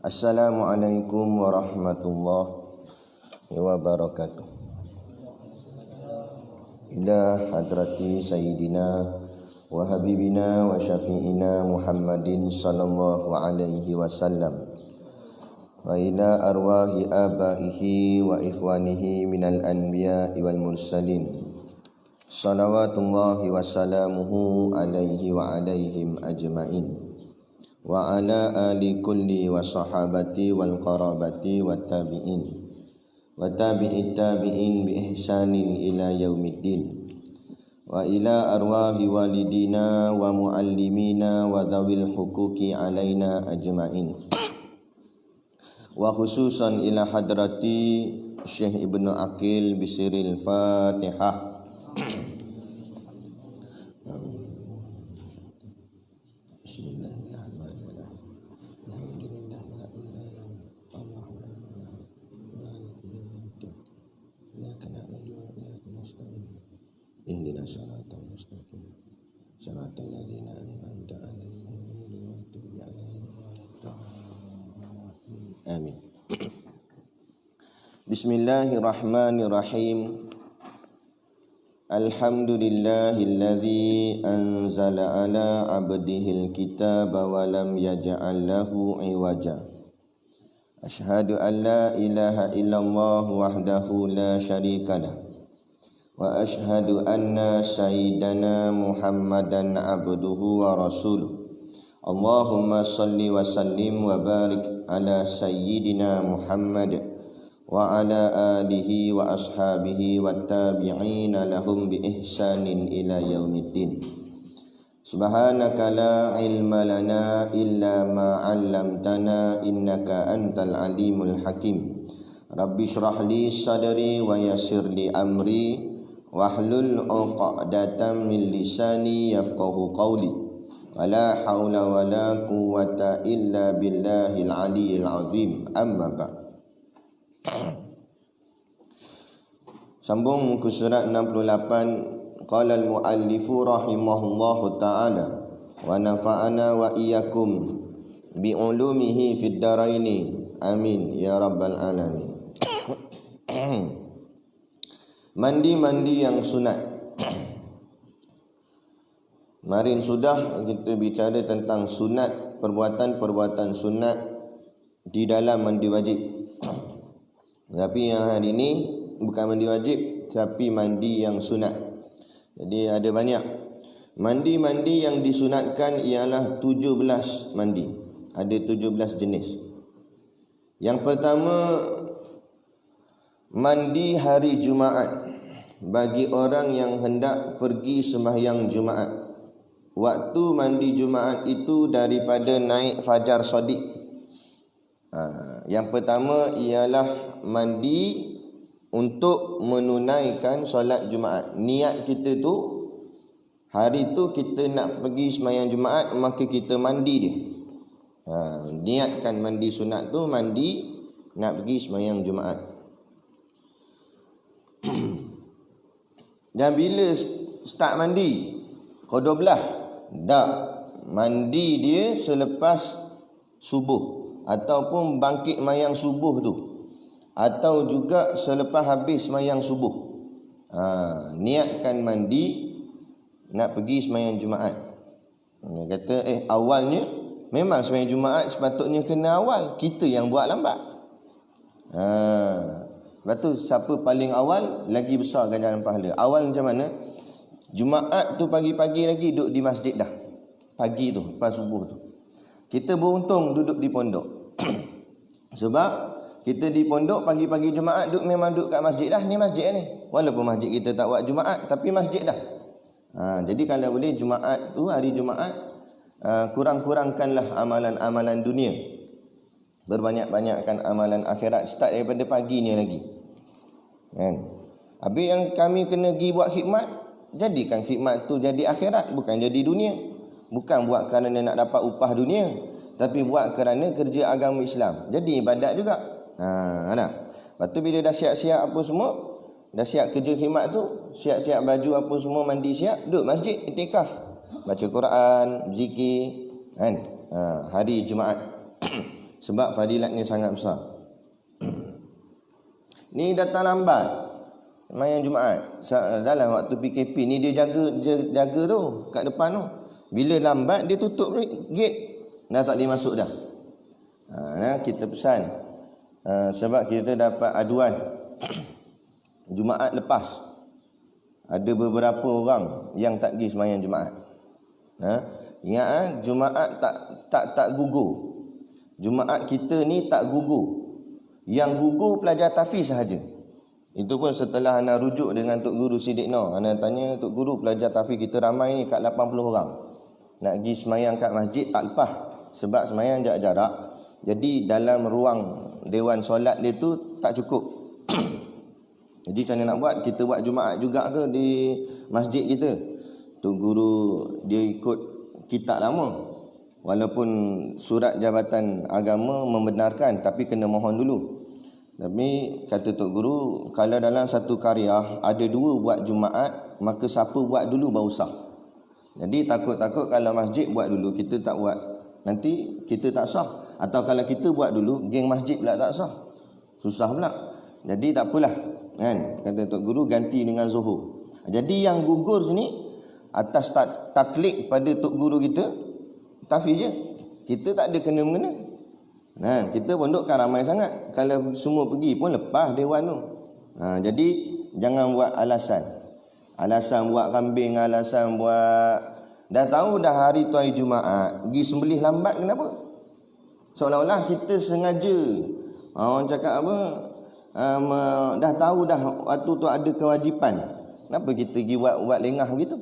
Assalamualaikum warahmatullahi wabarakatuh. Ila hadrati sayyidina wa habibina wa syafi'ina Muhammadin sallallahu alaihi wasallam wa ila arwahi abaihi wa ikhwanihi minal anbiya'i wal mursalin salawatullahi wa salamuhu alaihi wa alaihim ajma'in wa ala ali kulli wa sahabati wal qarabati wa tabi'in wa tabi'it tabi'in bi ihsanin ila yaumiddin wa ila arwahi walidina wa muallimina wa zawil huquqi alaina ajma'in wa khususan ila hadrati Syekh Ibnu Aqil bisiril Fatihah. Ihdinas siratal mustaqim siratal ladzina an'amta 'alaihim ghairil maghdubi 'alaihim waladdallin. Amin. Bismillahirrahmanirrahim. Alhamdulillahilladzi anzala 'ala 'abdihil kitaba wa lam yaj'al lahu 'iwaja. Asyhadu an la ilaha illallah wahdahu la syarikalah. Wa ashhadu anna sayyidana Muhammadan abduhu wa rasuluh. Allahumma salli wa sallim wa barik ala sayyidina Muhammad wa ala alihi wa ashabihi wa tabi'ina lahum bi ihsanin ila yaumiddin. Subhanaka la ilma lana illa ma 'allamtana innaka antal alimul hakim. Rabbi shrah li sadri wa yassir li amri wahlul 'uqdatam min lisani yafqahu qawli. Wala haula wala quwwata illa billahil aliyyil azim. Amma ba'd. Sambung muka surat 68. Qala al-muallifu rahimahullahu ta'ala wa nafa'ana wa iyyakum bi ulumihi fid dharaini. Amin ya rabbal alamin. Mandi-mandi yang sunat. Kemarin sudah kita bicara tentang sunat, perbuatan-perbuatan sunat di dalam mandi wajib. Tapi yang hari ini bukan mandi wajib, tapi mandi yang sunat. Jadi ada banyak. Mandi-mandi yang disunatkan ialah 17 mandi. Ada 17 jenis. Yang pertama, mandi hari Jumaat bagi orang yang hendak pergi sembahyang Jumaat. Waktu mandi Jumaat itu daripada naik fajar shadiq. Yang pertama ialah mandi untuk menunaikan solat Jumaat. Niat kita tu hari tu kita nak pergi sembahyang Jumaat, maka kita mandi dia. Niatkan mandi sunat tu mandi nak pergi sembahyang Jumaat. Dan bila start mandi? Qada belah? Tak. Mandi dia selepas subuh ataupun bangkit mayang subuh tu, atau juga selepas habis mayang subuh. Niatkan mandi nak pergi sembahyang Jumaat. Dia kata awalnya memang sembahyang Jumaat sepatutnya kena awal, kita yang buat lambat. Lepas tu siapa paling awal lagi besar ganjaran pahala. Awal macam mana? Jumaat tu pagi-pagi lagi duduk di masjid dah. Pagi tu, lepas subuh tu. Kita beruntung duduk di pondok. Sebab kita di pondok pagi-pagi Jumaat memang duduk kat masjid dah. Ni masjid ni. Walaupun masjid kita tak buat Jumaat, tapi masjid dah. Jadi kalau boleh Jumaat tu, hari Jumaat, kurang-kurangkanlah amalan-amalan dunia. Berbanyak-banyakkan amalan akhirat. Start daripada pagi ni lagi. Kan? Habis yang kami kena pergi buat khidmat, jadikan khidmat tu jadi akhirat, bukan jadi dunia. Bukan buat kerana nak dapat upah dunia, tapi buat kerana kerja agama Islam. Jadi ibadat juga. Lepas tu bila dah siap-siap apa semua, dah siap kerja khidmat tu, siap-siap baju apa semua, mandi siap, duduk masjid iktikaf, baca Quran, zikir, kan? Hari Jumaat. sebab fadilatnya sangat besar. Ni datang lambat sembahyang Jumaat dalam waktu PKP ni, dia jaga tu kat depan tu. Bila lambat dia tutup gate, dah tak boleh masuk dah. Kita pesan, sebab kita dapat aduan Jumaat lepas ada beberapa orang yang tak pergi sembahyang Jumaat. Ingat Jumaat tak gugur. Jumaat kita ni tak gugur. Yang gugur pelajar tahfiz sahaja. Itu pun setelah ana rujuk dengan Tok Guru Siddiq Noh. Ana tanya, Tok Guru, pelajar tahfiz kita ramai ni kat 80 orang. Nak pergi sembahyang kat masjid tak lepas sebab sembahyang jarak. Jadi dalam ruang dewan solat dia tu tak cukup. Jadi macam mana nak buat? Kita buat Jumaat juga ke di masjid kita? Tok Guru dia ikut kitab lama. Walaupun surat Jabatan Agama membenarkan, tapi kena mohon dulu. Tapi kata Tok Guru, kalau dalam satu karya ada 2 buat Jumaat, maka siapa buat dulu baru sah. Jadi takut-takut kalau masjid buat dulu, kita tak buat, nanti kita tak sah. Atau kalau kita buat dulu, geng masjid pula tak sah, susah pula. Jadi tak apalah, kan? Kata Tok Guru ganti dengan Zuhur. Jadi yang gugur sini atas taklid pada Tok Guru kita tahfiz je. Kita tak ada kena-mengena. Kita pondok kan ramai sangat. Kalau semua pergi pun lepas dewan tu. Jadi jangan buat alasan. Alasan buat kambing, alasan buat, dah tahu dah hari tu hari Jumaat, pergi sembelih lambat kenapa? Seolah-olah kita sengaja. Orang cakap apa? Dah tahu dah waktu tu ada kewajipan. Kenapa kita pergi buat lengah begitu?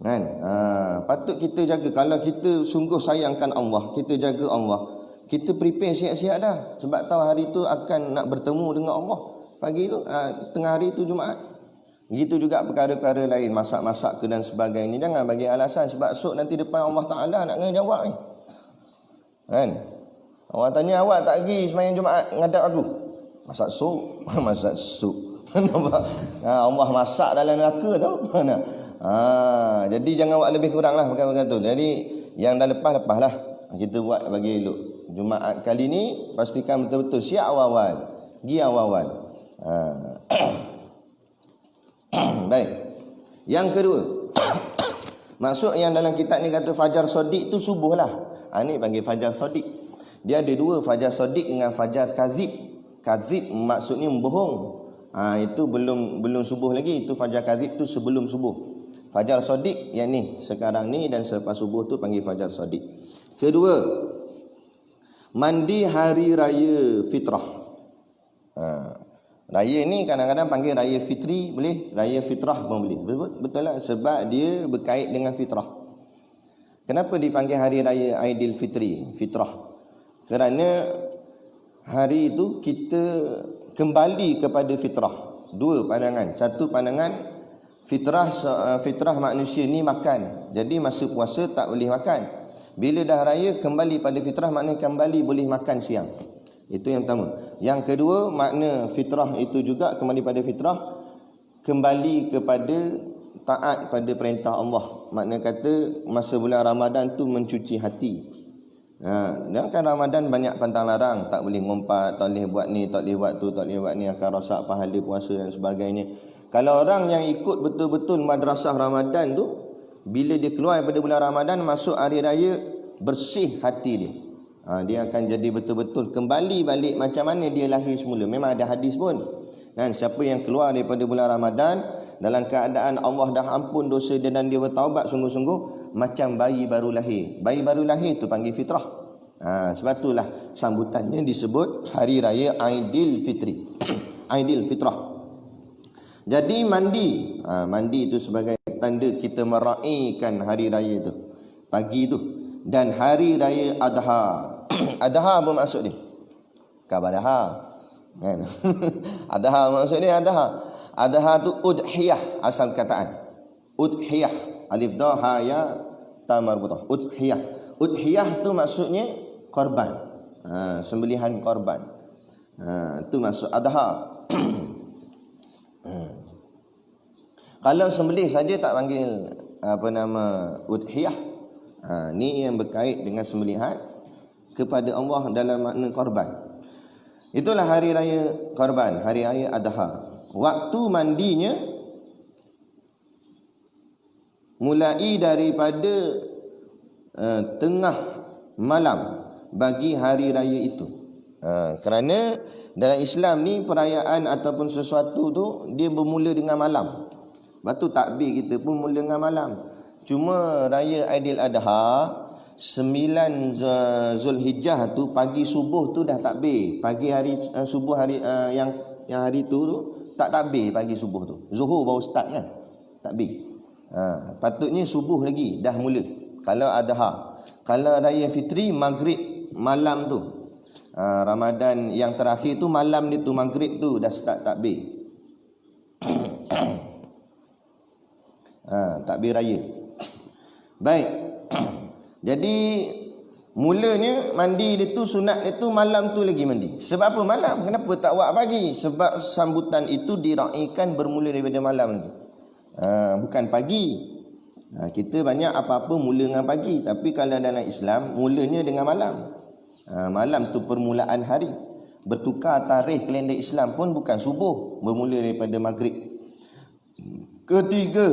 Kan? Patut kita jaga. Kalau kita sungguh sayangkan Allah, kita jaga Allah, kita prepare siap-siap dah. Sebab tahu hari tu akan nak bertemu dengan Allah. Pagi tu, tengah hari tu Jumaat. Begitu juga perkara-perkara lain, masak-masak ke dan sebagainya. Jangan bagi alasan sebab esok nanti depan Allah Ta'ala nak kena jawab ni. Kan? Orang tanya, awak tak pergi sembahyang Jumaat ngadap aku? Masak sup. Masak sup. Allah masak dalam neraka tau. Jadi jangan buat lebih kurang lah perkara-perkara tu. Jadi yang dah lepas lah. Kita buat bagi elok. Jumaat kali ni pastikan betul-betul siap awal-awal. Pergi awal-awal. Baik. Yang kedua, maksud yang dalam kitab ni kata fajar sodik tu subuh lah. Ni panggil fajar sodik. Dia ada 2, fajar sodik dengan fajar kazib. Kazib maksudnya membohong. Itu belum subuh lagi. Itu fajar kazib tu sebelum subuh. Fajar sodik yang ni sekarang ni dan selepas subuh tu panggil fajar sodik. Kedua, mandi hari raya fitrah. Raya ni kadang-kadang panggil raya fitri boleh, raya fitrah pun boleh. Betul lah, sebab dia berkait dengan fitrah. Kenapa dipanggil hari raya Aidil Fitri, fitrah? Kerana hari itu kita kembali kepada fitrah. 2 pandangan. Satu pandangan, fitrah manusia ni makan. Jadi masa puasa tak boleh makan. Bila dah raya kembali pada fitrah, maknanya kembali boleh makan siang. Itu yang pertama. Yang kedua, makna fitrah itu juga kembali pada fitrah, kembali kepada taat pada perintah Allah. Makna kata masa bulan Ramadan tu mencuci hati. Dan kan Ramadan banyak pantang larang, tak boleh ngumpat, tak boleh buat ni, tak boleh buat tu, tak boleh buat ni, akan rosak pahala puasa dan sebagainya. Kalau orang yang ikut betul-betul madrasah Ramadan tu, bila dia keluar daripada bulan Ramadan masuk hari raya, bersih hati dia. Dia akan jadi betul-betul kembali balik macam mana dia lahir semula. Memang ada hadis pun. Dan siapa yang keluar daripada bulan Ramadan dalam keadaan Allah dah ampun dosa dia dan dia bertaubat sungguh-sungguh, macam bayi baru lahir. Bayi baru lahir tu panggil fitrah. Sebab itulah sambutannya disebut hari raya Aidil Fitri. Aidil Fitrah. Jadi mandi, mandi itu sebagai tanda kita meraihkan hari raya tu, pagi tu. Dan hari raya Adha. Adha apa maksud dia? Kabadaha, kan? Adha maksud dia Adha. Adha tu udhiyah asal kataan. Udhiyah, alif dha ha ya ta marbutah. Udhiyah. Udhiyah tu maksudnya korban. Sembelihan korban. Itu maksud Adha. Kalau sembelih saja tak panggil udhiyah. Ni yang berkait dengan sembelihan kepada Allah dalam makna korban. Itulah hari raya korban, hari raya Adha. Waktu mandinya mulai daripada tengah malam bagi hari raya itu. Kerana dalam Islam ni perayaan ataupun sesuatu tu dia bermula dengan malam. Lepas tu takbir kita pun mula dengan malam. Cuma raya Aidiladha 9 Zulhijjah tu pagi subuh tu dah takbir. Pagi hari subuh hari yang hari tu tak takbir pagi subuh tu. Zuhur baru start kan takbir. Patutnya subuh lagi dah mula kalau Adha. Kalau raya Fitri maghrib malam tu. Ramadan yang terakhir tu malam dia tu maghrib tu dah start takbir. Takbir raya. Baik. Jadi mulanya mandi dia tu, sunat dia tu malam tu lagi mandi. Sebab apa malam? Kenapa tak buat pagi? Sebab sambutan itu diraikan bermula daripada malam lagi. Bukan pagi. Kita banyak apa-apa mula dengan pagi, tapi kalau dalam Islam mulanya dengan malam. Malam tu permulaan hari. Bertukar tarikh kalender Islam pun bukan subuh, bermula daripada maghrib. Ketiga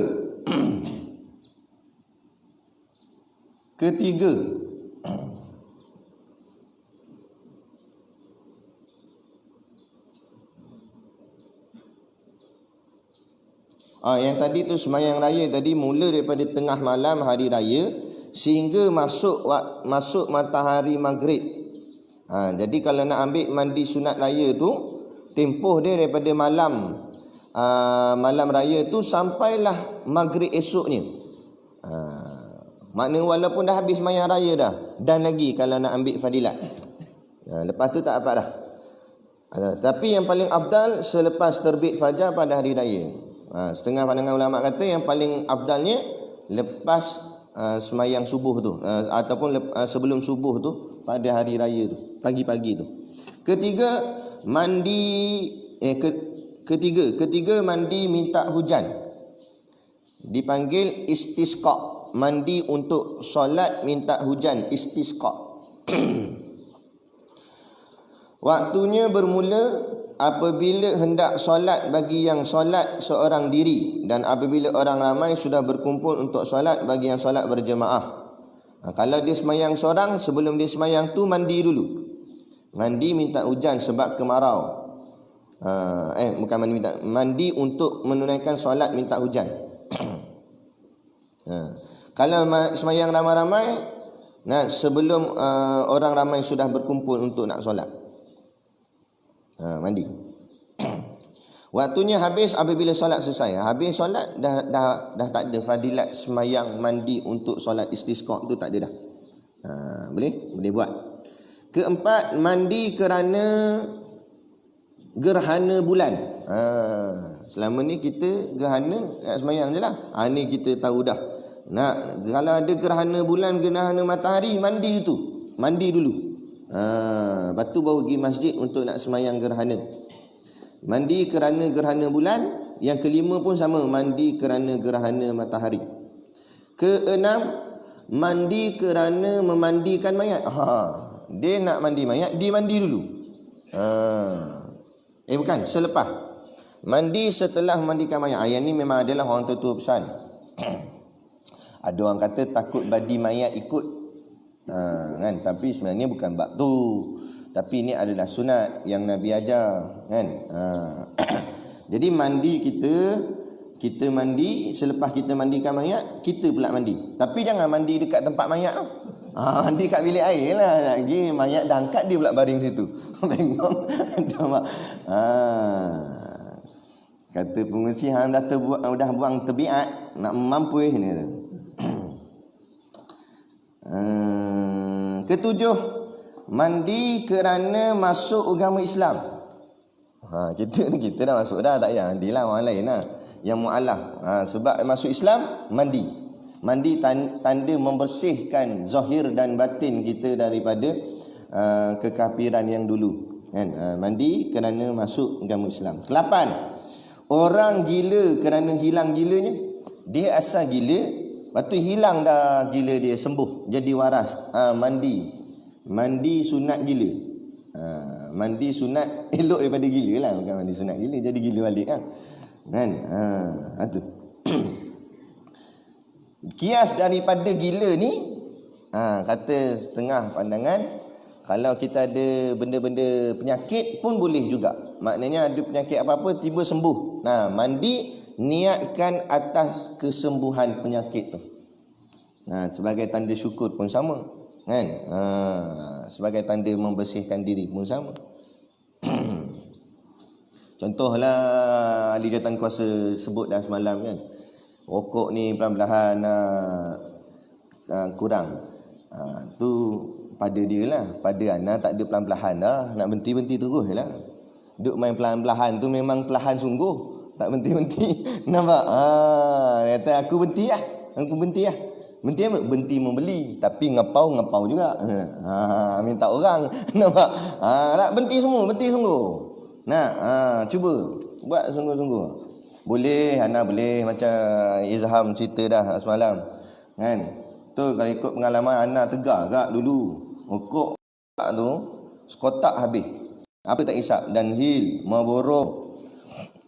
yang tadi tu sembahyang raya tadi mula daripada tengah malam hari raya sehingga masuk matahari maghrib. Jadi kalau nak ambil mandi sunat raya tu, tempoh dia daripada malam raya tu sampailah maghrib esoknya. Makna walaupun dah habis sembahyang raya dah, dan lagi kalau nak ambil fadilat. Lepas tu tak apa dah. Tapi yang paling afdal selepas terbit fajar pada hari raya. Setengah pandangan ulama kata yang paling afdalnya lepas sembahyang subuh tu, ataupun sebelum subuh tu pada hari raya tu, pagi-pagi tu. Ketiga mandi minta hujan. Dipanggil istisqa. Mandi untuk solat minta hujan, istisqa. Waktunya bermula apabila hendak solat bagi yang solat seorang diri, dan apabila orang ramai sudah berkumpul untuk solat bagi yang solat berjemaah. Kalau dia semayang seorang, sebelum dia semayang tu mandi dulu. Mandi minta hujan sebab kemarau. Bukan mandi untuk menunaikan solat minta hujan. Kalau semayang ramai-ramai, sebelum orang ramai sudah berkumpul untuk nak solat, mandi. Waktunya habis apabila solat selesai. Habis solat dah tak ada fadilat semayang mandi untuk solat istisqa tu, tak ada dah. Boleh buat. Keempat, mandi kerana gerhana bulan. Selama ni kita gerhana nak semayang je lah. Ni kita tahu dah. Kalau ada gerhana bulan, gerhana matahari, mandi dulu. Lepas tu baru pergi masjid untuk nak semayang gerhana. Mandi kerana gerhana bulan. Yang kelima pun sama, mandi kerana gerhana matahari. Keenam, mandi kerana memandikan mayat. Dia nak mandi mayat, dia mandi dulu. Bukan, selepas. Mandi setelah memandikan mayat. Yang ni memang adalah orang tua pesan. Ada orang kata takut badi mayat ikut, kan? Tapi sebenarnya bukan bab tu. Tapi ini adalah sunat yang Nabi ajar, kan? Jadi mandi kita mandi, selepas kita mandikan mayat, kita pula mandi. Tapi jangan mandi dekat tempat mayat tu. Mandi kat bilik air lah. Lagi mayat dah angkat, dia pula baring situ. Bengong. Kata pengusi, hang dah buang tebiat, nak mampus ni. Ketujuh, mandi kerana masuk agama Islam. Kita dah masuk dah, tak payah mandilah orang lain lah yang mu'alaf. Sebab masuk Islam, mandi tanda membersihkan zahir dan batin kita daripada kekafiran yang dulu, kan? Mandi kerana masuk agama Islam. 8, orang gila kerana hilang gilanya. Dia asal gila, lepas tu hilang dah gila dia, sembuh, jadi waras. Mandi sunat gila. Mandi sunat elok daripada gila lah. Bukan mandi sunat gila jadi gila balik kan. Tu. Kias daripada gila ni, kata setengah pandangan, kalau kita ada benda-benda penyakit pun boleh juga. Maknanya ada penyakit apa-apa tiba sembuh. Mandi niatkan atas kesembuhan penyakit tu. Sebagai tanda syukur pun sama kan. Sebagai tanda membersihkan diri pun sama. Contohlah ahli jawatankuasa sebut dah semalam kan, rokok ni perlahan-lahan kurang. Tu pada dia lah. Pada Ana tak ada perlahan-lahan dah. Nak berhenti-berhenti terus lah. Duk main perlahan-lahan tu memang perlahan sungguh. Tak berhenti-berhenti. Nampak? Kata aku berhenti lah. Aku berhenti lah. Berhenti apa? Berhenti membeli. Tapi ngepau juga. Minta orang. Nampak? Nak berhenti semua. Berhenti sungguh. Cuba. Buat sungguh-sungguh. Boleh. Ana boleh. Macam Izham cerita dah semalam. Kan? Tu kalau ikut pengalaman Ana tegar agak dulu. Rokok tu sekotak habis. Apa tak isap? Dunhill, Marlboro,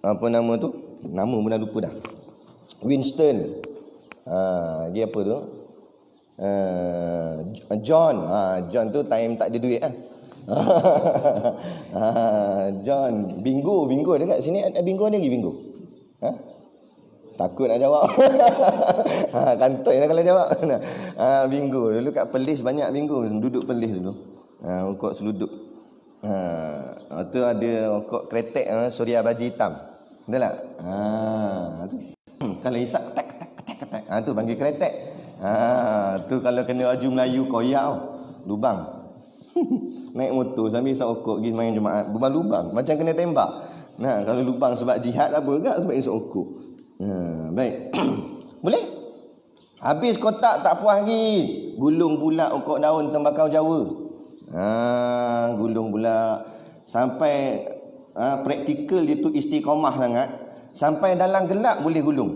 apa nama tu? Nama pun dah lupa dah. Winston. Dia apa tu? John. John tu time tak ada duit lah. John. Bingo dekat sini ada bingo lagi bingo. Takut nak jawab. Kantoi lah kalau jawab. Bingo. Dulu kat Perlis banyak bingo. Duduk Perlis dulu. Rokok seluduk. Tu ada rokok kretek Suria Baji Hitam. Betul tak? Tu. Kalau isap ketak. Tu panggil kretek. Tu kalau kena baju Melayu koyak tau. Lubang. Naik motor sambil isap rokok pergi main Jumaat. Lubang. Macam kena tembak. Kalau lubang sebab jihad apa enggak sebab isap rokok. Baik. Boleh? Habis kotak tak puas lagi. Gulung pula rokok daun tembakau Jawa. Gulung pula. Sampai praktikal dia tu istiqamah sangat. Sampai dalam gelap boleh gulung.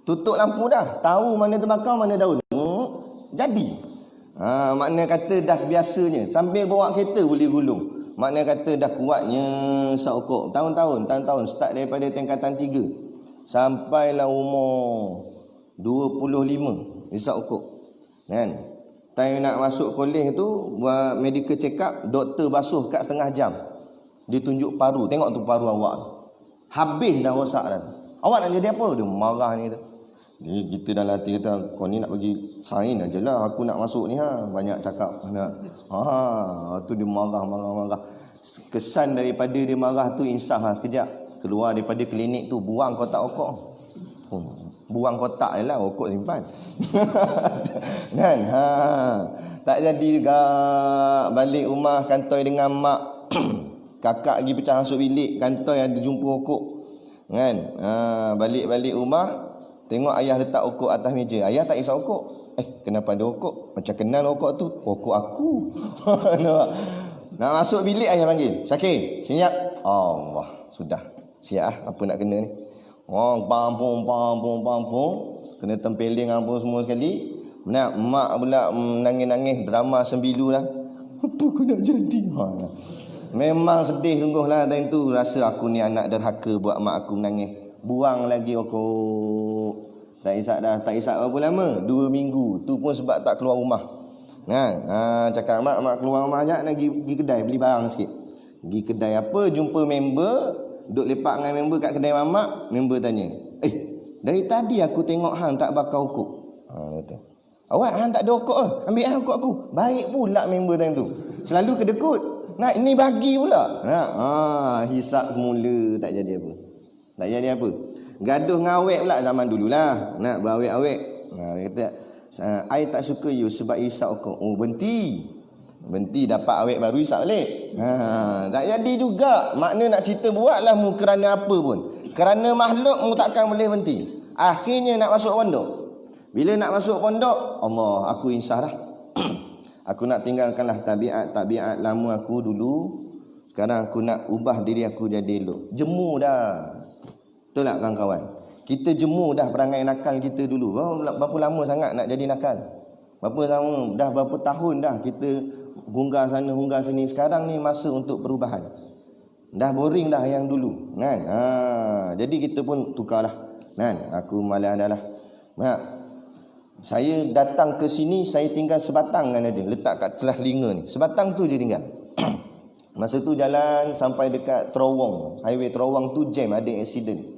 Tutup lampu dah. Tahu mana tembakau mana daun. Jadi. Makna kata dah biasanya. Sambil bawa kereta boleh gulung. Makna kata dah kuatnya rokok. Tahun-tahun. Start daripada tingkatan 3. Sampailah umur 25 isap rokok. Kan? Time nak masuk kolej tu buat medical check up, doktor basuh kat setengah jam. Dia tunjuk paru, tengok tu paru awak. Habis dah rosak dah. Awak nak jadi apa? Dia marah ni tu. Jadi kita dalam hati kata kau ni nak bagi sign ajalah aku nak masuk ni banyak cakap. Tu dia marah. Kesan daripada dia marah tu insaf sekejap. Keluar daripada klinik tu buang kotak rokok. Buang kotak je lah, rokok simpan. Kan? Tak jadi juga. Balik rumah kantoi dengan mak. Kakak pergi pecah masuk bilik, kantoi ada jumpa rokok. Kan? Balik rumah tengok ayah letak rokok atas meja. Ayah tak isap rokok. Kenapa ada rokok? Macam kenal rokok tu. Rokok aku. Nak masuk bilik ayah panggil. Syakir, sini jap. Allah, sudah. Siap apa nak kena ni. Pampung. Kena tempeling apa semua sekali. Mak pula nangis-nangis drama sembilu lah. Apa aku nak jadi? Memang sedih sungguh lah time tu. Rasa aku ni anak derhaka buat mak aku menangis. Buang lagi rokok. Tak isap dah. Tak isap berapa lama? 2 minggu. Tu pun sebab tak keluar rumah. Cakap mak keluar rumah sekejap nak pergi kedai beli barang sikit. Pergi kedai apa? Jumpa member. Duk lepak dengan member kat kedai mamak. Member tanya, dari tadi aku tengok hang tak bakar rokok. Kata, awak hang tak ada rokok ke? Ambil rokok aku. Baik pula member time tu. Selalu kedekut. Nak ini bagi pula. Hisap semula tak jadi apa. Gaduh ngawek pula zaman dululah. Nak berawek-awek. Kata, I tak suka you sebab hisap rokok. Berhenti dapat awet baru isap balik. Tak jadi juga. Makna nak cerita buatlah mu kerana apa pun. Kerana makhluk mu takkan boleh berhenti. Akhirnya nak masuk pondok. Bila nak masuk pondok, Allah, aku insaf dah. Aku nak tinggalkanlah tabiat lama aku dulu. Sekarang aku nak ubah diri aku jadi elok. Jemu dah. Betul tak kawan-kawan? Kita jemu dah perangai nakal kita dulu. Berapa lama sangat nak jadi nakal? Berapa tahun dah kita hunggah sana hunggah sini. Sekarang ni masa untuk perubahan. Dah boring dah yang dulu kan. Jadi kita pun tukarlah kan. Aku malas dah lah. Saya datang ke sini, saya tinggal sebatang kan aja, letak kat telah telinga ni. Sebatang tu je tinggal. Masa tu jalan sampai dekat Terowong, highway Terowong tu jam, ada accident.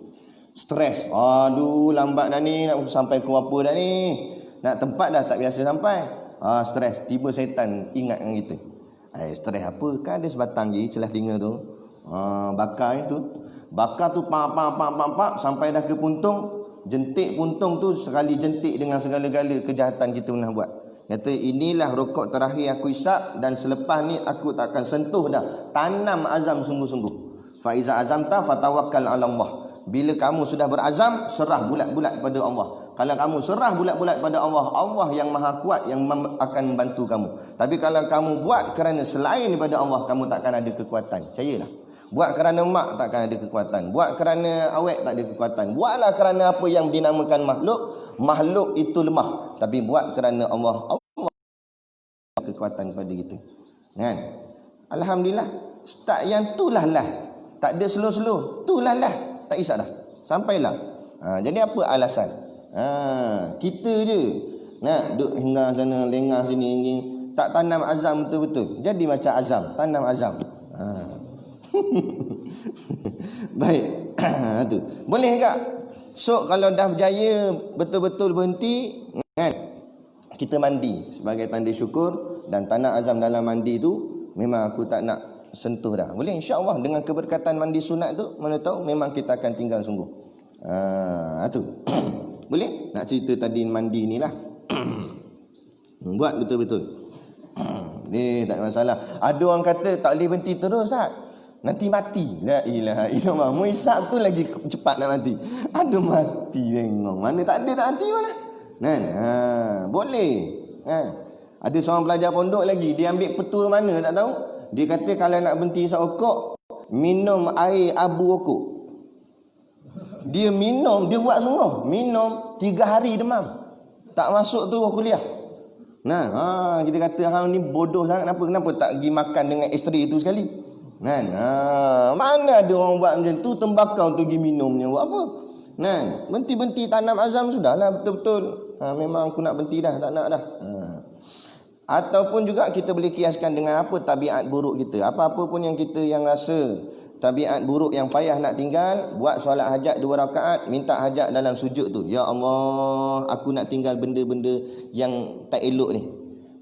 Stres. Aduh, lambat dah ni, nak sampai ke apa dah ni. Nak tempat dah tak biasa sampai. Stres. Tiba setan ingat dengan kita. Stres apa? Kan ada sebatang je celah telinga tu. Bakar itu. Bakar tu pam sampai dah ke puntung. Jentik puntung tu sekali jentik dengan segala-gala kejahatan kita pernah buat. Kata inilah rokok terakhir aku isap dan selepas ni aku tak akan sentuh dah. Tanam azam sungguh-sungguh. Fa iza azamta fatawakkal 'ala Allah. Bila kamu sudah berazam, serah bulat-bulat pada Allah. Kalau kamu serah bulat-bulat pada Allah, Allah yang maha kuat yang akan membantu kamu. Tapi kalau kamu buat kerana selain daripada Allah, kamu takkan ada kekuatan. Percayalah. Buat kerana mak takkan ada kekuatan. Buat kerana awek tak ada kekuatan. Buatlah kerana apa yang dinamakan makhluk. Makhluk itu lemah. Tapi buat kerana Allah, Allah kekuatan pada kita. Kan? Alhamdulillah. Start yang tulah lah. Tak ada slow-slow. Tulah lah. Tak isap dah. Sampailah. Jadi apa alasan? Kita je nak duduk hingga sana, lengah sini, tak tanam azam betul-betul. Jadi macam azam. Tanam azam. Baik. Tu. Boleh tak? So kalau dah berjaya betul-betul berhenti kan, kita mandi sebagai tanda syukur dan tanah azam dalam mandi tu memang aku tak nak sentuh dah. Boleh insya-Allah dengan keberkatan mandi sunat tu, mana tahu memang kita akan tinggal sungguh. Tu. Boleh? Nak cerita tadi mandi ni lah. Buat betul-betul. Tak ada masalah. Ada orang kata tak boleh berhenti terus tak? Nanti mati. La ilaha illallah. Mu isap tu lagi cepat nak mati. Ada mati bengong. Mana tak ada tak mati mana? Kan? Boleh. Ada seorang pelajar pondok lagi, dia ambil petua mana tak tahu. Dia kata kalau nak berhenti isap rokok, minum air abu rokok. Dia minum, dia buat sungguh. Minum 3 hari demam. Tak masuk tu kuliah. Kita kata hang ni bodoh sangat. Kenapa tak pergi makan dengan isteri itu sekali? Kan? Mana ada orang buat macam tu, tembakau tu pergi minumnya. Buat apa? Kan? Berhenti-berhenti tanam azam sudahlah betul-betul. Memang aku nak berhenti dah, tak nak dah. Ataupun juga kita boleh kiaskan dengan apa tabiat buruk kita. Apa-apa pun yang kita yang rasa tabiat buruk yang payah nak tinggal, buat solat hajat 2 rakaat, minta hajat dalam sujud tu. Ya Allah, aku nak tinggal benda-benda yang tak elok ni.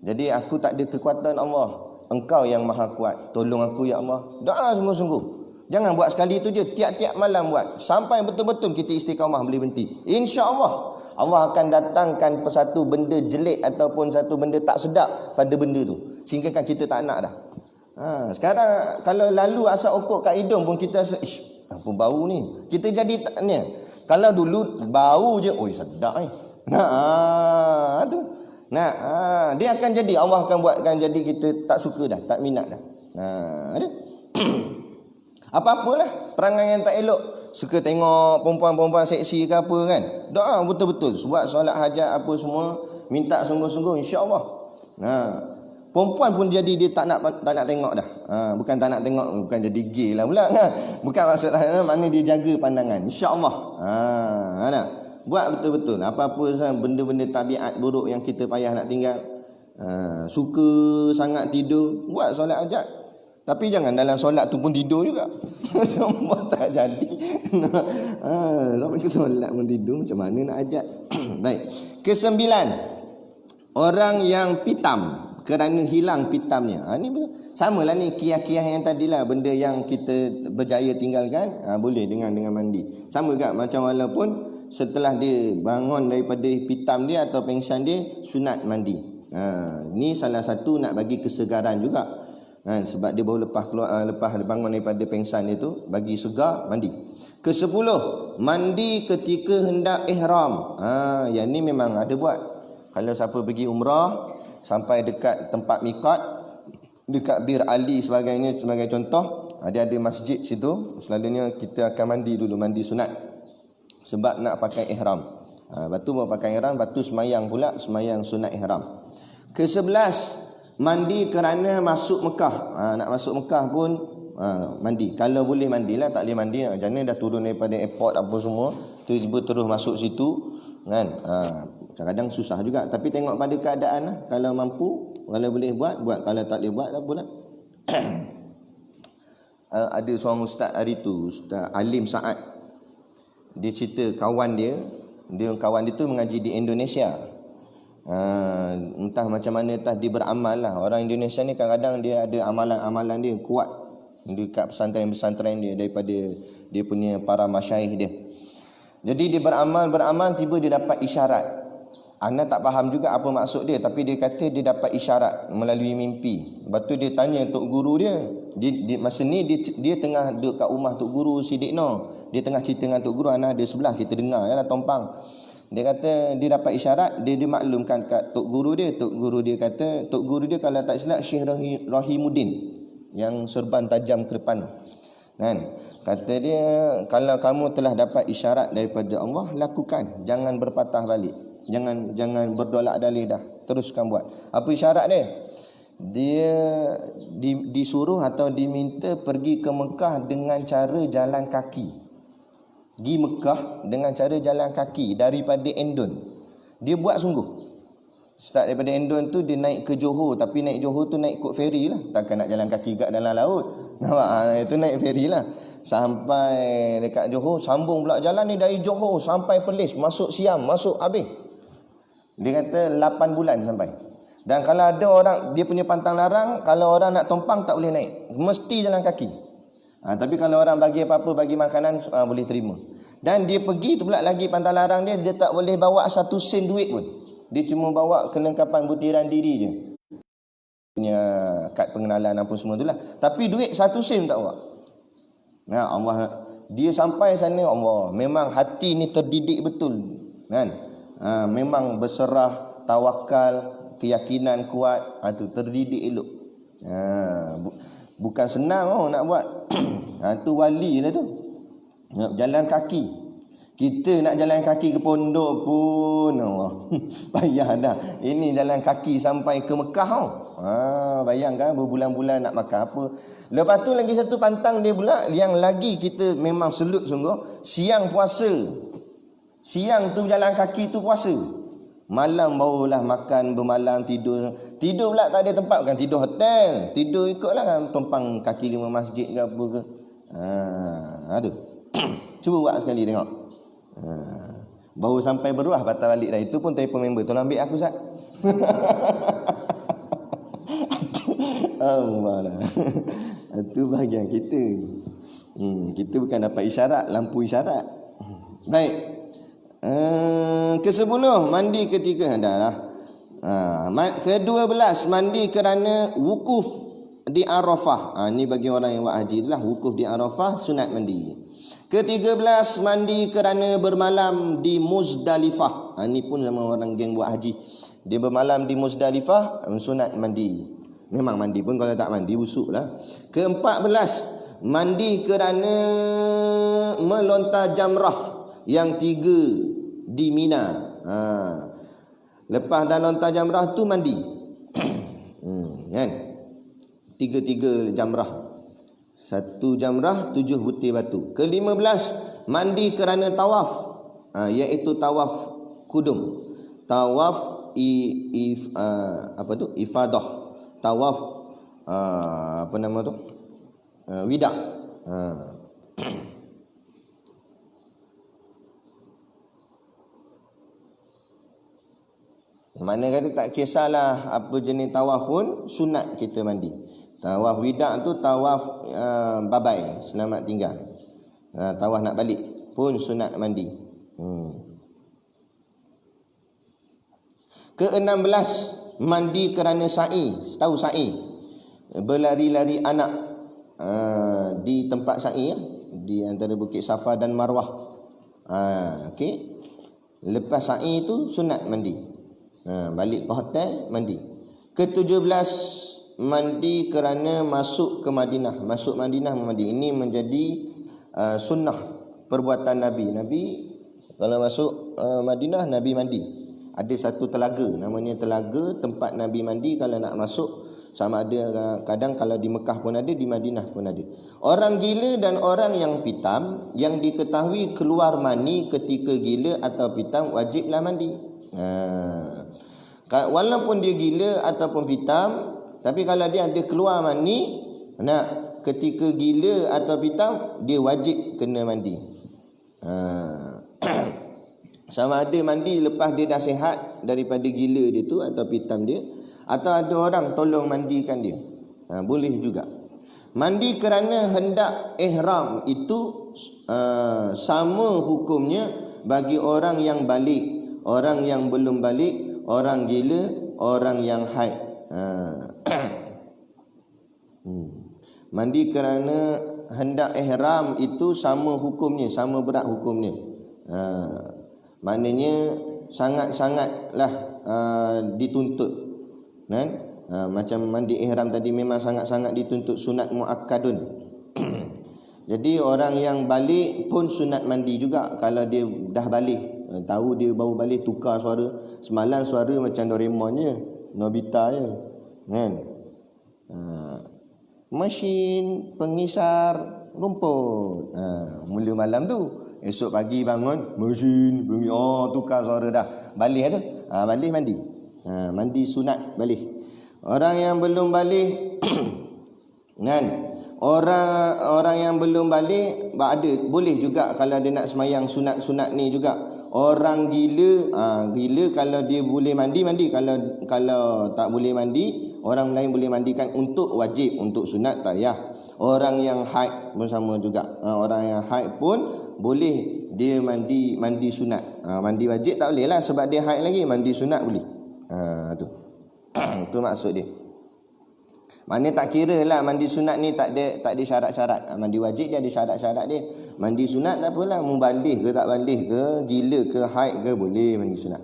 Jadi aku tak ada kekuatan Allah. Engkau yang maha kuat. Tolong aku ya Allah. Doa sungguh-sungguh. Jangan buat sekali tu je. Tiap-tiap malam buat. Sampai betul-betul kita istiqamah boleh berhenti. InsyaAllah Allah akan datangkan satu benda jelek ataupun satu benda tak sedap pada benda tu. Sehingga kan kita tak nak dah. Sekarang kalau lalu asap okok kat hidung pun kita rasa, apa bau ni? Kita jadi tak ni. Kalau dulu bau je, oi sedap tu. Dia akan jadi, Allah akan buatkan jadi kita tak suka dah, tak minat dah. Ada. Apa-apalah perangai yang tak elok, suka tengok perempuan-perempuan seksi ke apa kan. Doa betul-betul, buat solat hajat apa semua, minta sungguh-sungguh insya-Allah. Perempuan pun jadi dia tak nak tengok dah. Bukan tak nak tengok, bukan jadi gay lah pula. Bukan maksudnya mana dia jaga pandangan. Insya-Allah. Buat betul-betul. Apa-apa benda-benda tabiat buruk yang kita payah nak tinggal. Suka sangat tidur, buat solat hajat. Tapi jangan dalam solat tu pun tidur juga. Semua tak jadi. Sampai ke solat pun tidur, macam mana nak hajat? Baik. Ke-9, orang yang pitam kerana hilang pitamnya. Ni samalah ni kiah-kiah yang tadilah, benda yang kita berjaya tinggalkan, boleh dengan mandi. Sama juga macam walaupun setelah dia bangun daripada pitam dia atau pengsan dia, sunat mandi. Ni salah satu nak bagi kesegaran juga. Sebab dia baru lepas bangun daripada pengsan dia tu, bagi segar, mandi. Ke-10, mandi ketika hendak ihram. Yang ni memang ada buat. Kalau siapa pergi umrah sampai dekat tempat miqat, dekat Bir Ali sebagainya, sebagai contoh, dia ada masjid situ, selalunya kita akan mandi dulu, mandi sunat. Sebab nak pakai ihram. Lepas tu mau pakai ihram, lepas tu semayang pula, semayang sunat ihram. Ke-11, Mandi kerana masuk Mekah. Nak masuk Mekah pun mandi. Kalau boleh mandilah, tak boleh mandi macam mana, dah turun daripada airport apa semua, tiba-tiba terus masuk situ kan. Kadang-kadang susah juga, tapi tengok pada keadaan lah. Kalau mampu, kalau boleh buat, kalau tak boleh buat, tak apalah. Ada seorang ustaz hari tu, Ustaz Alim Saad. Dia cerita kawan dia tu mengaji di Indonesia. Entah macam mana, entah dia beramal lah. Orang Indonesia ni kadang-kadang dia ada amalan-amalan dia kuat dekat pesantren-pesantren dia, daripada dia punya para masyaikh dia. Jadi dia beramal, tiba dia dapat isyarat. Ana tak faham juga apa maksud dia, tapi dia kata dia dapat isyarat melalui mimpi. Lepas tu dia tanya tok guru dia. Masa ni dia tengah duduk kat rumah tok guru Sidik Noh. Dia tengah cerita dengan tok guru, ana ada sebelah, kita dengar yalah tompang. Dia kata dia dapat isyarat, dia maklumkan kat tok guru dia. Tok guru dia kalau tak silap Syekh Rahimuddin yang serban tajam ke depan kan. Kata dia, kalau kamu telah dapat isyarat daripada Allah, lakukan, jangan berpatah balik. Jangan berdolak dalih dah. Teruskan buat. Apa isyarat dia? Dia disuruh atau diminta pergi ke Mekah dengan cara jalan kaki. Pergi Mekah dengan cara jalan kaki daripada Endon. Dia buat sungguh. Start daripada Endon tu dia naik ke Johor, tapi naik Johor tu naik ikut ferry lah. Takkan nak jalan kaki kat dalam laut. Nampak? Itu naik ferry lah. Sampai dekat Johor, sambung pula jalan ni dari Johor sampai Perlis, masuk Siam, masuk habis. Dia kata 8 bulan sampai. Dan kalau ada orang, dia punya pantang larang, kalau orang nak tumpang tak boleh naik, mesti jalan kaki. Tapi kalau orang bagi apa-apa, bagi makanan, boleh terima. Dan dia pergi tu pula lagi pantang larang dia tak boleh bawa 1 sen duit pun. Dia cuma bawa kelengkapan butiran diri je, punya kad pengenalan apa semua tu lah. Tapi duit 1 sen tak bawa. Allah, dia sampai sana, Allah, memang hati ni terdidik betul kan. Memang berserah, tawakal, keyakinan kuat, tu terdidik elok. Bukan senang nak buat. Tu wali lah tu. Jalan kaki. Kita nak jalan kaki ke pondok pun payah dah. Ini jalan kaki sampai ke Mekah bayangkan berbulan-bulan nak makan apa. Lepas tu lagi satu pantang dia pula, yang lagi kita memang selut sungguh, siang puasa. Siang tu jalan kaki tu puasa. Malam barulah makan, bermalam, tidur. Tidur pula tak ada tempat, bukan tidur hotel. Tidur ikutlah kan, tumpang kaki 5 masjid ke apa ke. Aduh. Cuba buat sekali tengok. Baru sampai Beruah patah balik dah. Itu pun telefon member, tolong ambil aku Ustaz. Allah lah. Itu bahagian kita. Kita bukan dapat isyarat, lampu isyarat. Baik. Ke-10 mandi ketika dah. Ke-12 mandi kerana wukuf di Arafah. Ni bagi orang yang buat haji itulah, wukuf di Arafah sunat mandi. Ke-13 mandi kerana bermalam di Muzdalifah. Ni pun sama orang geng buat haji. Dia bermalam di Muzdalifah, sunat mandi. Memang mandi pun kalau tak mandi busuk lah. Ke-14 mandi kerana melontar jamrah yang 3 di Mina. Lepas dah lontar jamrah tu mandi. Kan? 3 jamrah. 1 jamrah 7 butir batu. Ke-15 mandi kerana tawaf, iaitu tawaf kudum. Tawaf ifadah. Tawaf apa nama tu? Wida. Mana kata tak kisahlah apa jenis tawaf pun sunat kita mandi. Tawaf wida' tu tawaf babai, selamat tinggal. Tawaf nak balik pun sunat mandi. Ke-16 mandi kerana sa'i. Tahu sa'i? Berlari-lari anak di tempat sa'i di antara Bukit Safa dan Marwah. Okey. Lepas sa'i tu sunat mandi. Balik ke hotel mandi. Ke-17 mandi kerana masuk ke Madinah. Masuk Madinah mandi. Ini menjadi sunnah perbuatan Nabi. Nabi kalau masuk Madinah, Nabi mandi. Ada satu telaga, namanya telaga tempat Nabi mandi. Kalau nak masuk Sama ada kadang kalau di Mekah pun ada, di Madinah pun ada. Orang gila dan orang yang pitam yang diketahui keluar mani ketika gila atau pitam wajiblah mandi. Walaupun dia gila ataupun pitam, tapi kalau dia ada keluar mani ketika gila atau pitam, dia wajib kena mandi. Sama ada mandi lepas dia dah sihat daripada gila dia tu atau pitam dia, atau ada orang tolong mandikan dia, boleh juga. Mandi kerana hendak ihram itu sama hukumnya bagi orang yang balik, orang yang belum balik, orang gila, orang yang haid. Mandi kerana hendak ihram itu sama hukumnya, sama berat hukumnya. Maknanya sangat-sangatlah dituntut kan? Macam mandi ihram tadi memang sangat-sangat dituntut, sunat muakkadun. Jadi orang yang balik pun sunat mandi juga. Kalau dia dah balik, tahu dia baru balik, tukar suara. Semalam suara macam Doraemon je, Nobita je kan. Mesin pengisar rumput, mula malam tu. Esok pagi bangun, mesin tukar suara dah. Balik ada, balik mandi. Mandi sunat balik. Orang yang belum balik kan, orang yang belum balik ada, boleh juga kalau dia nak semayang sunat-sunat ni juga. Orang gila, gila kalau dia boleh mandi, kalau tak boleh mandi, orang lain boleh mandikan untuk wajib, untuk sunat tak payah. Orang yang haid pun sama juga. Orang yang haid pun boleh dia mandi sunat. Mandi wajib tak boleh lah sebab dia haid lagi. Mandi sunat boleh. Tu tu maksud dia. Maknanya tak kira lah mandi sunat ni tak ada syarat-syarat. Mandi wajib dia ada syarat-syarat dia. Mandi sunat tak apalah, mu balik ke tak balik ke, gila ke haid ke, boleh mandi sunat.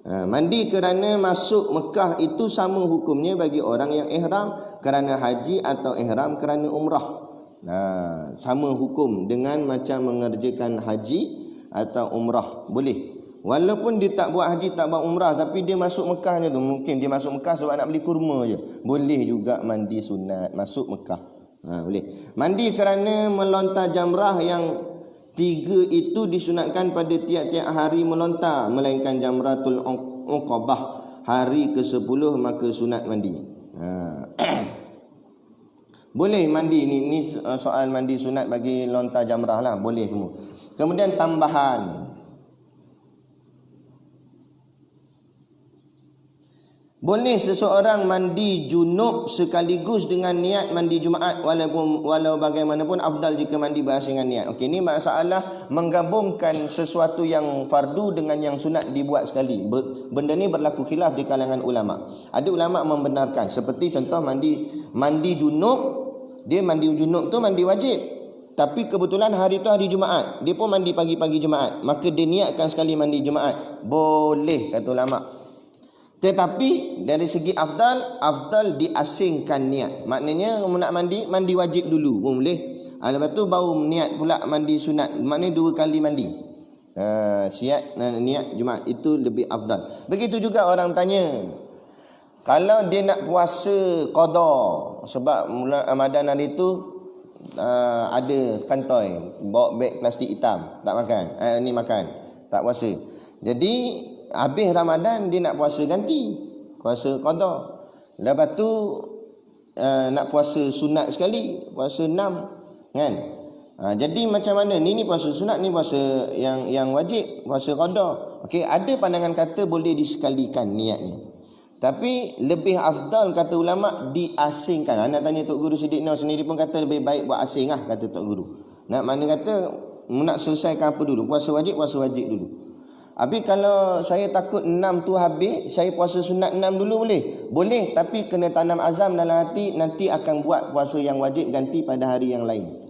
Mandi kerana masuk Mekah itu sama hukumnya bagi orang yang ihram kerana haji atau ihram kerana umrah. Sama hukum dengan macam mengerjakan haji atau umrah, boleh. Walaupun dia tak buat haji, tak buat umrah, tapi dia masuk Mekah ni tu, mungkin dia masuk Mekah sebab nak beli kurma je, boleh juga mandi sunat masuk Mekah. Boleh. Mandi kerana melontar jamrah yang 3 itu disunatkan pada tiap-tiap hari melontar, melainkan jamratul uqabah hari ke-10 maka sunat mandi. Boleh mandi ni soal mandi sunat bagi lontar jamrah lah, boleh semua. Kemudian tambahan, boleh seseorang mandi junub sekaligus dengan niat mandi Jumaat, walau bagaimanapun afdal jika mandi berasingan niat. Okey, ni masalah menggabungkan sesuatu yang fardu dengan yang sunat dibuat sekali. Benda ni berlaku khilaf di kalangan ulama. Ada ulama membenarkan, seperti contoh mandi junub, dia mandi junub tu mandi wajib. Tapi kebetulan hari tu hari Jumaat, dia pun mandi pagi-pagi Jumaat, maka dia niatkan sekali mandi Jumaat. Boleh kata ulama. Tetapi dari segi afdal diasingkan niat. Maknanya nak mandi wajib dulu pun boleh. Lepas tu baru niat pula mandi sunat. Maknanya 2 kali mandi. Niat Jumaat itu lebih afdal. Begitu juga orang tanya, kalau dia nak puasa qada, sebab bulan Ramadan hari tu ada kantoi, bawa beg plastik hitam, tak makan. Ni makan, tak puasa. Jadi habis Ramadan dia nak puasa ganti, puasa qada. Lepas tu nak puasa sunat sekali, puasa 6 kan. Jadi macam mana ni puasa sunat, ni puasa yang wajib, puasa qada. Okey, ada pandangan kata boleh disekalikan niatnya. Tapi lebih afdal kata ulama diasingkan. Nak tanya Tok Guru Siddiq sendiri pun kata lebih baik buat asing lah, kata Tok Guru. Mana kata nak selesaikan apa dulu? Puasa wajib dulu. Habis kalau saya takut 6 tu habis, saya puasa sunat 6 dulu boleh? Boleh, tapi kena tanam azam dalam hati, nanti akan buat puasa yang wajib ganti pada hari yang lain.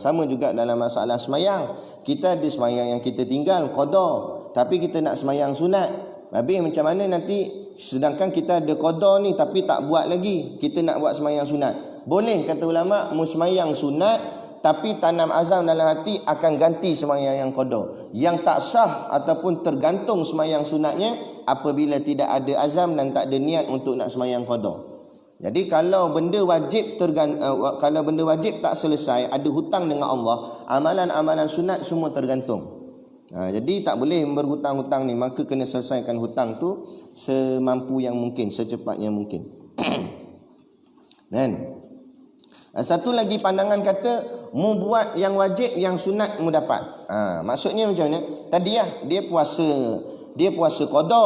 Sama juga dalam masalah semayang. Kita ada semayang yang kita tinggal, qada, tapi kita nak semayang sunat. Habis macam mana nanti, sedangkan kita ada qada ni tapi tak buat lagi, kita nak buat semayang sunat. Boleh kata ulama, mu semayang sunat tapi tanam azam dalam hati akan ganti semayang yang qada. Yang tak sah ataupun tergantung semayang sunatnya apabila tidak ada azam dan tak ada niat untuk nak semayang qada. Jadi kalau benda wajib kalau benda wajib tak selesai, ada hutang dengan Allah, amalan-amalan sunat semua tergantung. Jadi tak boleh berhutang-hutang ni, maka kena selesaikan hutang tu semampu yang mungkin, secepatnya mungkin. Kan? Satu lagi pandangan kata mu buat yang wajib, yang sunat mu dapat. Maksudnya macam mana? Tadi dia puasa qada,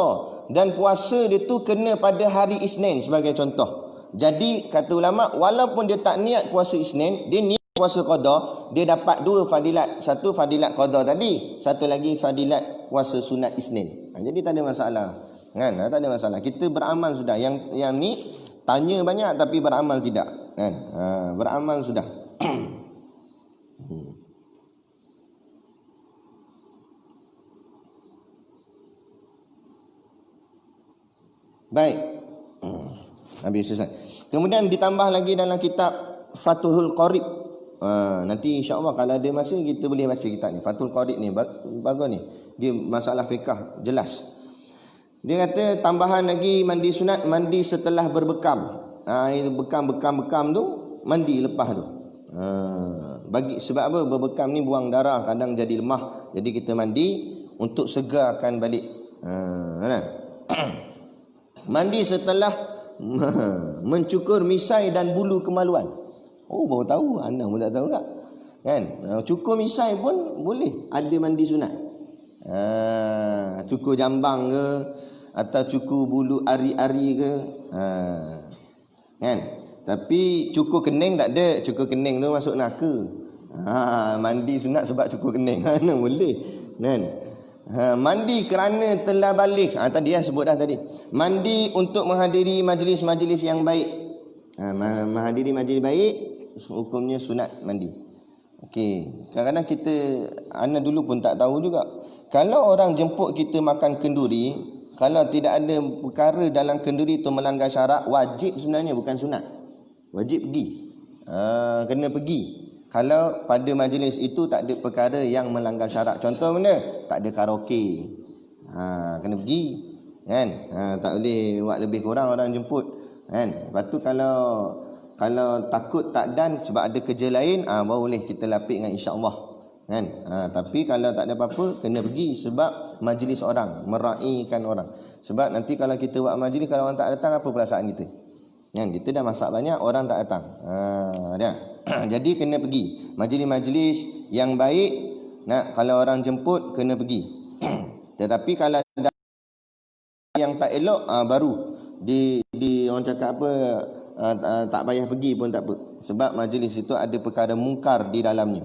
dan puasa dia tu kena pada hari Isnin sebagai contoh. Jadi kata ulama, walaupun dia tak niat puasa Isnin, dia niat puasa qada, dia dapat dua fadilat. Satu fadilat qada tadi, satu lagi fadilat puasa sunat Isnin. Jadi tak ada masalah. Kan? Tak ada masalah. Kita beramal sudah. Yang ni tanya banyak tapi beramal tidak. Kan? Beramal sudah. Baik. Habis selesai. Kemudian ditambah lagi dalam kitab Fathul Qarib. Nanti insya-Allah kalau ada masa kita boleh baca kitab ni. Fathul Qarib ni bagus ni. Dia masalah fiqh jelas. Dia kata tambahan lagi mandi sunat, mandi setelah berbekam. Itu bekam tu mandi lepas tu. Sebab apa? Berbekam ni buang darah, kadang jadi lemah. Jadi kita mandi untuk segarkan balik. Mandi setelah mencukur misai dan bulu kemaluan. Oh, baru tahu. Anda pun tak tahu tak? Kan? Cukur misai pun boleh ada mandi sunat. Cukur jambang ke, atau cukur bulu ari-ari ke. Kan? Tapi cukur kening tak ada. Cukur kening tu masuk neraka. Mandi sunat sebab cukur kening. Mana boleh. Kan? Mandi kerana telah balik. Tadi sebut dah tadi. Mandi untuk menghadiri majlis-majlis yang baik. Menghadiri majlis baik, hukumnya sunat mandi. Okey. Kadang-kadang kita, Ana dulu pun tak tahu juga. Kalau orang jemput kita makan kenduri, kalau tidak ada perkara dalam kenduri itu melanggar syarak, wajib sebenarnya, bukan sunat. Wajib pergi. Kena pergi. Kalau pada majlis itu tak ada perkara yang melanggar syarak. Contoh mana? Tak ada karaoke. Kena pergi. Kan? Tak boleh buat lebih kurang orang jemput. Kan? Lepas tu kalau takut tak dan sebab ada kerja lain, baru boleh kita lapik dengan insya-Allah. Kan? Tapi kalau tak ada apa-apa, kena pergi sebab majlis orang, meraikan orang. Sebab nanti kalau kita buat majlis, kalau orang tak datang, apa perasaan kita? Kan? Kita dah masak banyak, orang tak datang. Jadi kena pergi. Majlis-majlis yang baik, kalau orang jemput kena pergi. Tetapi kalau ada yang tak elok, baru di orang cakap apa, tak payah pergi pun tak apa. Sebab majlis itu ada perkara mungkar di dalamnya.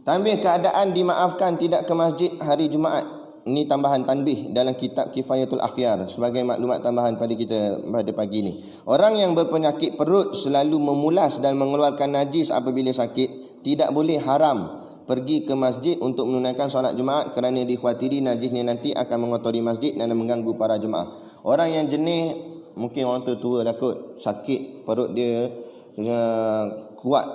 Tambih keadaan dimaafkan tidak ke masjid hari Jumaat. Ini tambahan tanbih dalam kitab Kifayatul Akhyar sebagai maklumat tambahan pada kita pada pagi ini. Orang yang berpenyakit perut selalu memulas dan mengeluarkan najis apabila sakit, tidak boleh haram pergi ke masjid untuk menunaikan solat Jumaat kerana dikhawatiri najisnya nanti akan mengotori masjid dan mengganggu para jemaah. Orang yang jenis, mungkin orang tua lah kot, sakit perut dia kuat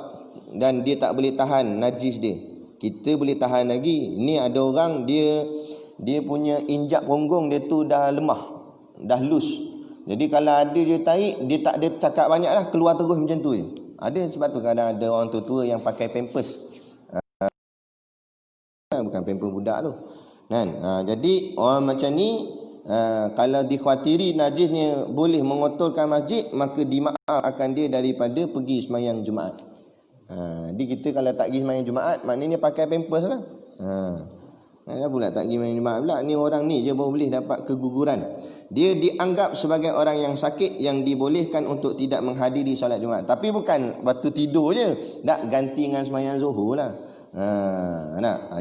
dan dia tak boleh tahan najis dia. Kita boleh tahan lagi. Ni ada orang dia punya injak punggung dia tu dah lemah, dah loose. Jadi kalau ada dia tarik, dia tak ada cakap banyak lah, keluar terus macam tu je. Ada, sebab tu kadang ada orang tua yang pakai pampers. Bukan pampers budak tu. Kan? Jadi orang macam ni, kalau dikhawatiri najisnya boleh mengotorkan masjid, maka dimaafkan dia daripada pergi sembahyang Jumaat. Jadi kita kalau tak pergi sembahyang Jumaat, maknanya pakai pampers lah. Kenapa pula tak pergi sembahyang Jumaat pula? Ni orang ni je baru boleh dapat keguguran. Dia dianggap sebagai orang yang sakit yang dibolehkan untuk tidak menghadiri solat Jumaat. Tapi bukan waktu tidur je, tak ganti dengan sembahyang Zuhur lah.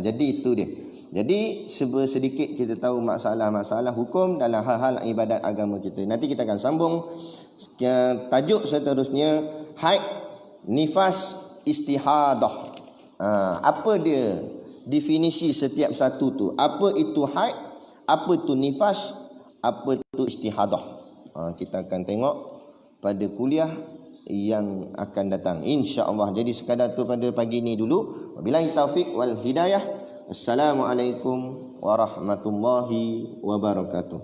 Jadi itu dia. Jadi sedikit kita tahu masalah-masalah hukum dalam hal-hal ibadat agama kita. Nanti kita akan sambung tajuk seterusnya, haid, nifas, istihadah. Apa dia definisi setiap satu tu? Apa itu haid? Apa itu nifas? Apa itu istihadah? Kita akan tengok pada kuliah yang akan datang, insya-Allah. Jadi sekadar tu pada pagi ni dulu. Wabillahi taufik wal hidayah. Assalamualaikum warahmatullahi wabarakatuh.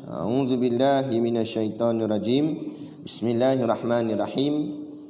A'udzu billahi minasyaitonir rajim. Bismillahirrahmanirrahim.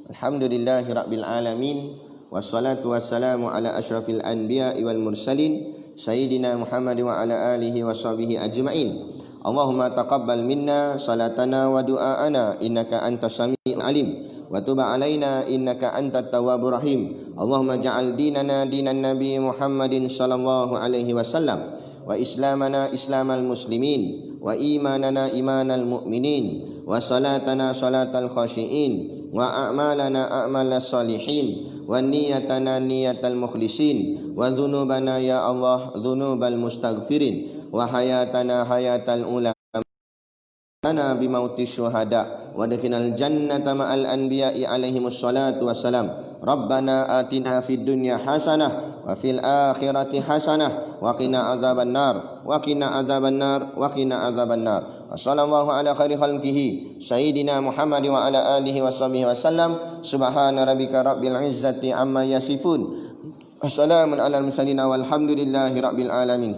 Alhamdulillahirabbil alamin. Wassalatu wassalamu ala asyrafil anbiya'i wal mursalin sayyidina Muhammad wa ala alihi washabihi ajmain. Allahumma taqabbal minna salatana wa du'aana innaka antas samiul alim wa tub alaina innaka antat tawwabur rahim. Allahumma ja'al dinana dinan nabi Muhammadin sallallahu alaihi wasallam wa islamana islamal muslimin wa imanana imanal mu'minin wa salatana salatal khashiin wa a'malana a'malas salihin wa niyatana niyatal mukhlisin wa dhunubana ya Allah dhunubal mustaghfirin wa hayatana hayatal ulama lana bimauti syuhada wa dakhinal jannata ma'al anbiya'i alaihimus salatu wassalam. Rabbana atina fid dunya hasanah wa fil akhirati hasanah wa qina azaban nar wa qina azaban nar wa qina azaban nar. Wassallallahu ala khairi khalqihi sayyidina Muhammad wa ala alihi washabihi wasallam. Subhana rabbika rabbil izzati amma yasifun. Wassalamun alal mursalin walhamdulillahi rabbil alamin.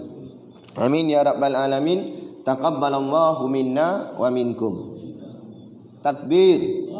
Amin ya rabbal alamin. Taqabbalallahu minna wa minkum. Takbir.